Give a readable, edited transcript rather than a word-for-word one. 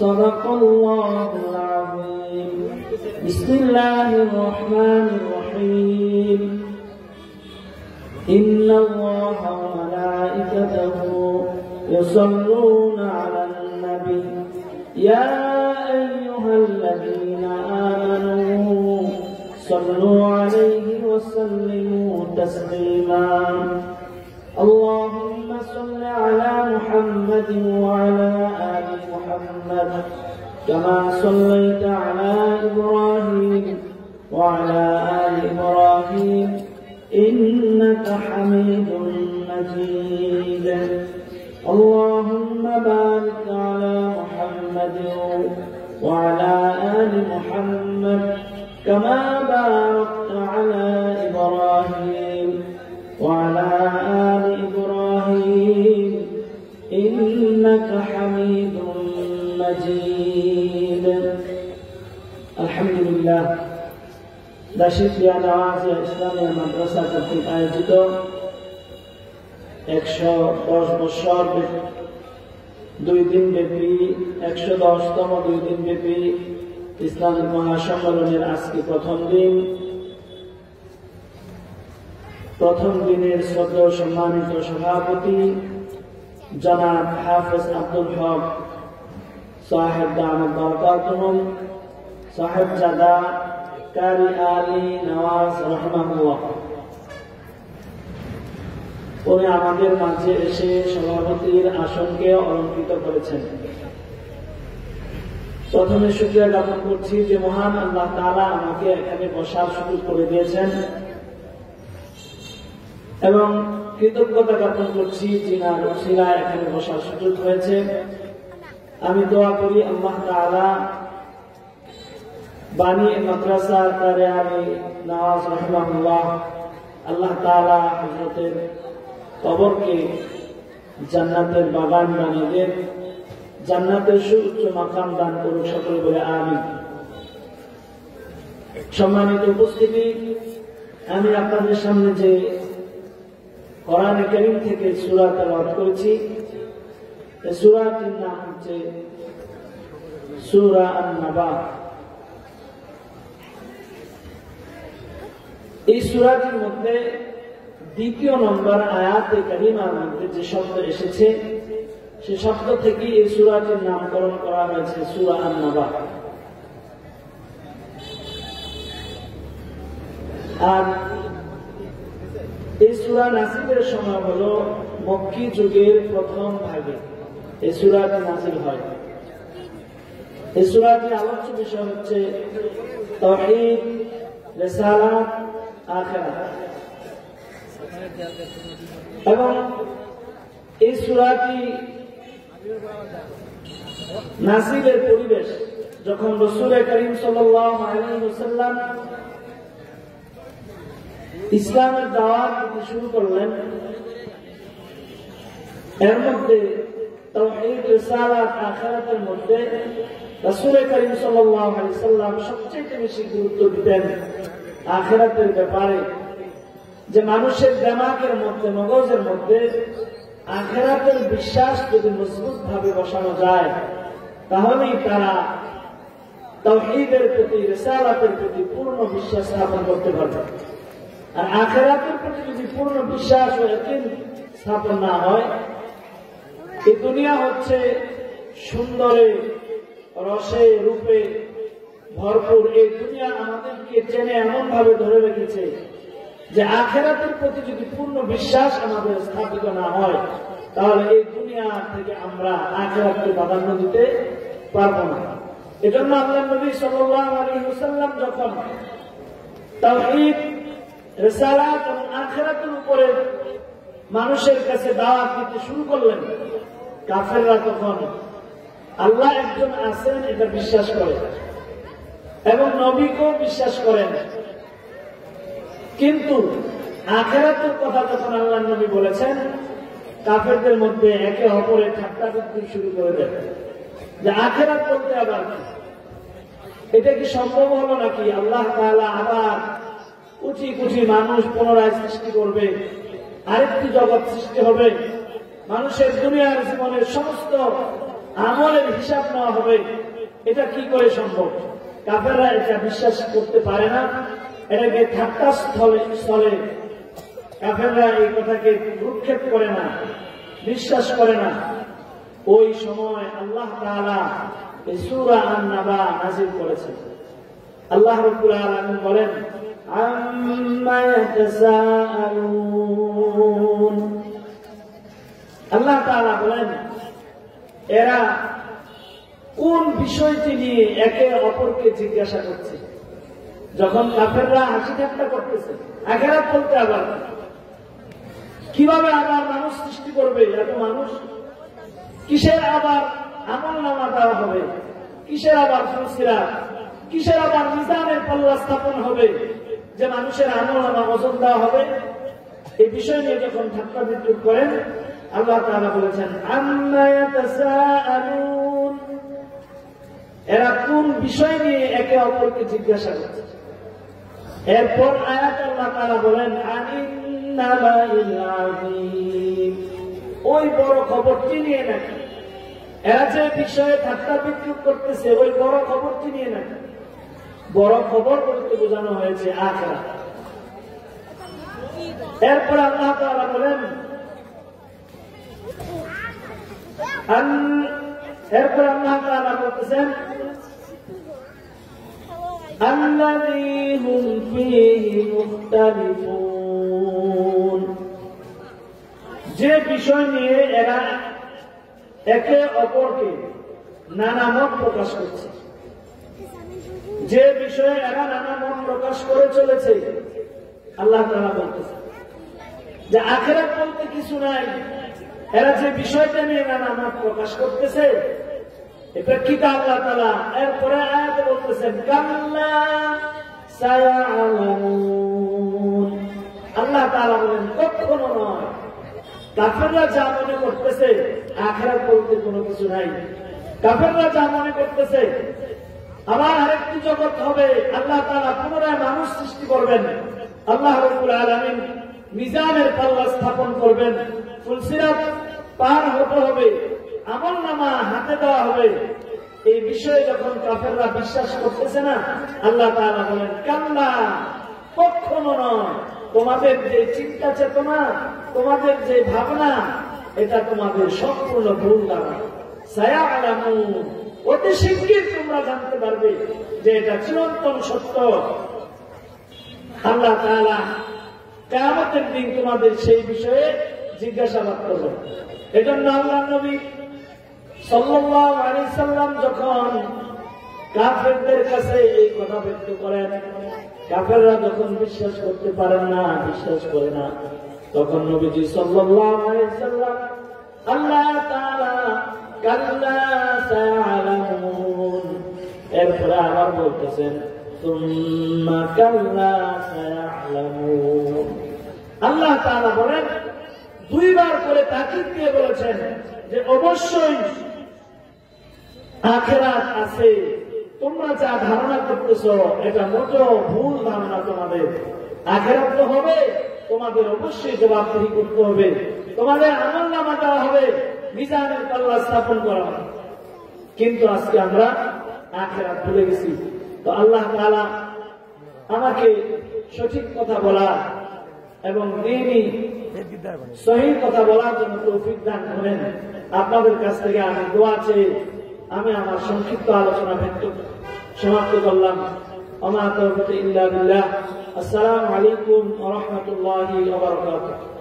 صدق الله العظيم. بسم الله الرحمن الرحيم. إن الله وملائكته يصلون على النبي يا أيها الذين آمنوا صلوا عليه وسلموا تسليما. اللهم صل على محمد وعلى آل محمد كما صليت على إبراهيم وعلى آل إبراهيم إنك حميد مجيد. اللهم بارك على محمد وعلى آل محمد كما باركت على إبراهيم وعلى آل إبراهيم إنك حميد مجيد. الحمد لله. দাশিফিয়া নওয়াজিয়া ইসলামিয়া মাদ্রাসা কর্তৃক আয়োজিত 110 বছর 2 দিন ব্যাপী 110তম 2 দিন ব্যাপী ইসলামিক মহাসম্মেলনের আজকে প্রথম দিনের শ্রদ্ধেয় সম্মানিত সভাপতি জনাব হাফেজ আব্দুল হক সাহেব দামাত বরকাতুহুম সাহেবজাদা কারি আলী নওয়াজ রাহমাহুল্লাহ, উনি আমাদের মাঝে এসে সভাপতির আসনকে অলঙ্কৃত করেছেন। প্রথমে শুকরিয়া জ্ঞাপন করছি যে মহান আল্লাহ তাআলা আমাকে এখানে বসার সুযোগ করে দিয়েছেন এবং কৃতজ্ঞতা জ্ঞাপন করছি যিনার উসিলায় এখানে বসার সুযোগ হয়েছে। আমি দোয়া করি আল্লাহ তাআলা বানী মাদ্রাসা কারি আলী নওয়াজ রাহমাহুল্লাহ, আল্লাহ তাআলা হযরতের কবরকে জান্নাতের বাগান বানিয়ে দেন, জান্নাতের সুউচ্চ মাকাম দান করুন, সকলে বলে আমিন। সম্মানিত উপস্থিতি, আমি আপনাদের সামনে যে কোরআনে কারীম থেকে সূরা তেলাওয়াত করেছি, এই সূরাটির নাম হচ্ছে সূরা আন-নাবা। এই সূরাটির মধ্যে দ্বিতীয় নম্বর আয়াতে কারিমার মধ্যে যে শব্দ এসেছে সে শব্দ থেকে এই সূরাটির নামকরণ করা হয়েছে সূরা আন-নাবা। আর এই সূরা নাযিলের সময় হলো মক্কি যুগের প্রথম ভাগে এই সূরাটি নাযিল হয়। এই সূরাটির আলোচ্য বিষয় হচ্ছে তাওহীদ, রিসালাত, আখিরাত। এবং এই সূরাটি নাযিলের পরিবেশ যখন রাসূল করিম সাল্লাল্লাহু আলাইহি ওয়াসাল্লাম ইসলামের দাওয়াত দিতে শুরু করলেন, এর মধ্যে তাওহীদ, রিসালাত, আখিরাতের মধ্যে রাসূল করিম সাল্লাল্লাহু আলাইহি ওয়াসাল্লাম সবচেয়ে বেশি গুরুত্ব দিতেন আখিরাতের ব্যাপারে, যে মানুষের দিমাগের মধ্যে, মগজের মধ্যে আখিরাতের বিশ্বাস যদি মজবুত ভাবে বসানো যায় তাহলেই তারা তাওহীদের প্রতি, রিসালাতের প্রতি পূর্ণ বিশ্বাস স্থাপন করতে পারবে। আর আখিরাতের প্রতি যদি পূর্ণ বিশ্বাস ও ইয়াকিন স্থাপন না হয়, এই দুনিয়া হচ্ছে সুন্দরে, রসে, রূপে ভরপুর। এই দুনিয়া আমাদেরকে টেনে এমন ভাবে ধরে রেখেছে যে আখিরাতের প্রতি যদি পূর্ণ বিশ্বাস আমাদের স্থাপিত না হয় তাহলে এই দুনিয়া থেকে আমরা আখিরাতকে প্রাধান্য দিতে পারবো না। এজন্য আল্লাহর নবী সাল্লাল্লাহু আলাইহি ওয়াসাল্লাম যখন তাওহীদ, রিসালাত এবং আখিরাতের উপরে মানুষের কাছে দাওয়াত দিতে শুরু করলেন, কাফেররা তখন আল্লাহ একজন আছেন এটা বিশ্বাস করে এবং নবীকেও বিশ্বাস করেন, কিন্তু আখিরাতের কথা যখন আল্লাহর নবী বলেছেন কাফেরদের মধ্যে একে অপরের ঠাট্টা করতে শুরু করে দেন যে আখিরাত বলতে আবার কি, এটা কি সম্ভব হলো নাকি? আল্লাহ তাআলা আবার কোটি কোটি মানুষ পুনরায় সৃষ্টি করবে, আরেকটি জগৎ সৃষ্টি হবে, মানুষের দুনিয়ার জীবনের সমস্ত আমলের হিসাব নেওয়া হবে, এটা কি করে সম্ভব? কাফেররা এটা বিশ্বাস করতে পারে না, এটাকে ঠাট্টা স্থলে কাফেররা এই কথাকে ভ্রুক্ষেপ করে না, বিশ্বাস করে না। ওই সময় আল্লাহ তাআলা এই সূরা আন-নাবা নাযিল করেছেন। আল্লাহ রাব্বুল আলামিন বলেন, আম্মা ইয়াতাসাআলুন, আল্লাহ তাআলা বলেন এরা কোন বিষয়টি নিয়ে একে অপরকে জিজ্ঞাসা করছে। যখন কাফেররা হাসি ঠাট্টা করতেছে, আখিরাত বলতে আবার কিভাবে আবার মানুষ সৃষ্টি করবে, এত মানুষ কিসের আবার আমলনামা দেওয়া হবে, কিসের আবার ফুলসিরাত, কিসের আবার মিজানের পাল্লা স্থাপন হবে যে মানুষের আমলনামা ওজন দেওয়া হবে, এই বিষয় নিয়ে যখন ঠাট্টা বিদ্রুপ করেন আল্লাহ তাআলা বলেছেন আম্মা ইয়াতাসাআলুন, এরা কোন বিষয় নিয়ে একে অপরকে জিজ্ঞাসা করছে। এরপর আয়াত আল্লাহ তাআলা বলেন আনিন নাবাইল আযীম, ওই বড় খবরটি নিয়ে নাকি, এরা যে বিষয়ে ঠাট্টা বিদ্রুপ করতেছে ওই বড় খবরটি নিয়ে নাকি। বড় খবর বলতে বোঝানো হয়েছে আখিরাত। এরপর আল্লাহ তাআলা বলেন এরপর আল্লাহ তাআলা বলতেছেন আল্লাযী হুম ফীহি মুখতালিফুন, যে বিষয় নিয়ে এরা একে অপরকে নানা মত প্রকাশ করছে, যে বিষয়ে এরা নানা মত প্রকাশ করে চলেছে। আল্লাহ তাআলা বলতেছে যে আখিরাত বলতে কিছু নাই, এরা যে বিষয়টা নিয়ে নানা মত প্রকাশ করতেছে এই প্রেক্ষিতে আল্লাহ তাআলা এরপরে আয়াতে বলতেছেন কাল্লা সায়ালামুন, আল্লাহ তাআলা বলেন কখনো নয়। কাফেররা যা মনে করতেছে আখিরাত বলতে কোনো কিছু নাই, কাফেররা যা মনে করতেছে আবার আরেকটি জগৎ হবে, আল্লাহ তাআলা পুনরায় মানুষ সৃষ্টি করবেন, আল্লাহ রাব্বুল আলামিন মিজানের পাল্লা স্থাপন করবেন, ফুলসিরাত পার হতে হবে, আমলনামা হাতে দেওয়া হবে, এই বিষয়ে যখন কাফেররা বিশ্বাস করতেছে না আল্লাহ তাআলা বলেন কাল্লা, কখনো নয়। তোমাদের যে চিন্তা চেতনা, তোমাদের যে ভাবনা, এটা তোমাদের সম্পূর্ণ ভুল ধারণা। সায়ালামুন, অতি শিগগির তোমরা জানতে পারবে যে এটা চিরন্তন সত্য। আল্লাহ তাআলা কিয়ামতের দিন তোমাদের সেই বিষয়ে জিজ্ঞাসাবাদ করবেন। এজন্য আল্লাহর নবী সাল্লাল্লাহু আলাইহি সাল্লাম যখন কাফেরদের কাছে এই কথা ব্যক্ত করেন, কাফেররা যখন বিশ্বাস করতে পারেন না, বিশ্বাস করে না, তখন নবীজি সাল্লাল্লাহু আলাইহি সাল্লাম আল্লাহ তাআলা কাল্লা সায়ালামুন এরপরে আবার বলতেছেন সুম্মা কাল্লা সায়ালামুন। আল্লাহ তাআলা বলেন, দুইবার করে তাকিদ দিয়ে বলেছেন যে অবশ্যই আখিরাত আছে। তোমরা যা ধারণা করতেছ এটা মোটেও ভুল ধারণা। তোমাদের আখিরাত তো হবে, তোমাদের অবশ্যই জবাবদিহি করতে হবে, তোমাদের আমলনামা দেওয়া হবে, মিজানের পাল্লা স্থাপন করা হবে। কিন্তু আজকে আমরা আখিরাত ভুলে গেছি। তো আল্লাহ তাআলা আমাকে সঠিক কথা বলা এবং দ্বীনি সহিহ কথা বলার জন্য তৌফিক দান করেন। আপনাদের কাছ থেকে আমি দোয়া চেয়ে আমি আমার সংক্ষিপ্ত আলোচনা সমাপ্ত করলাম। ওয়া মা তাওফীকি ইল্লা বিল্লাহ। আসসালামু আলাইকুম ওয়া রাহমাতুল্লাহি ওয়া বারাকাতুহু।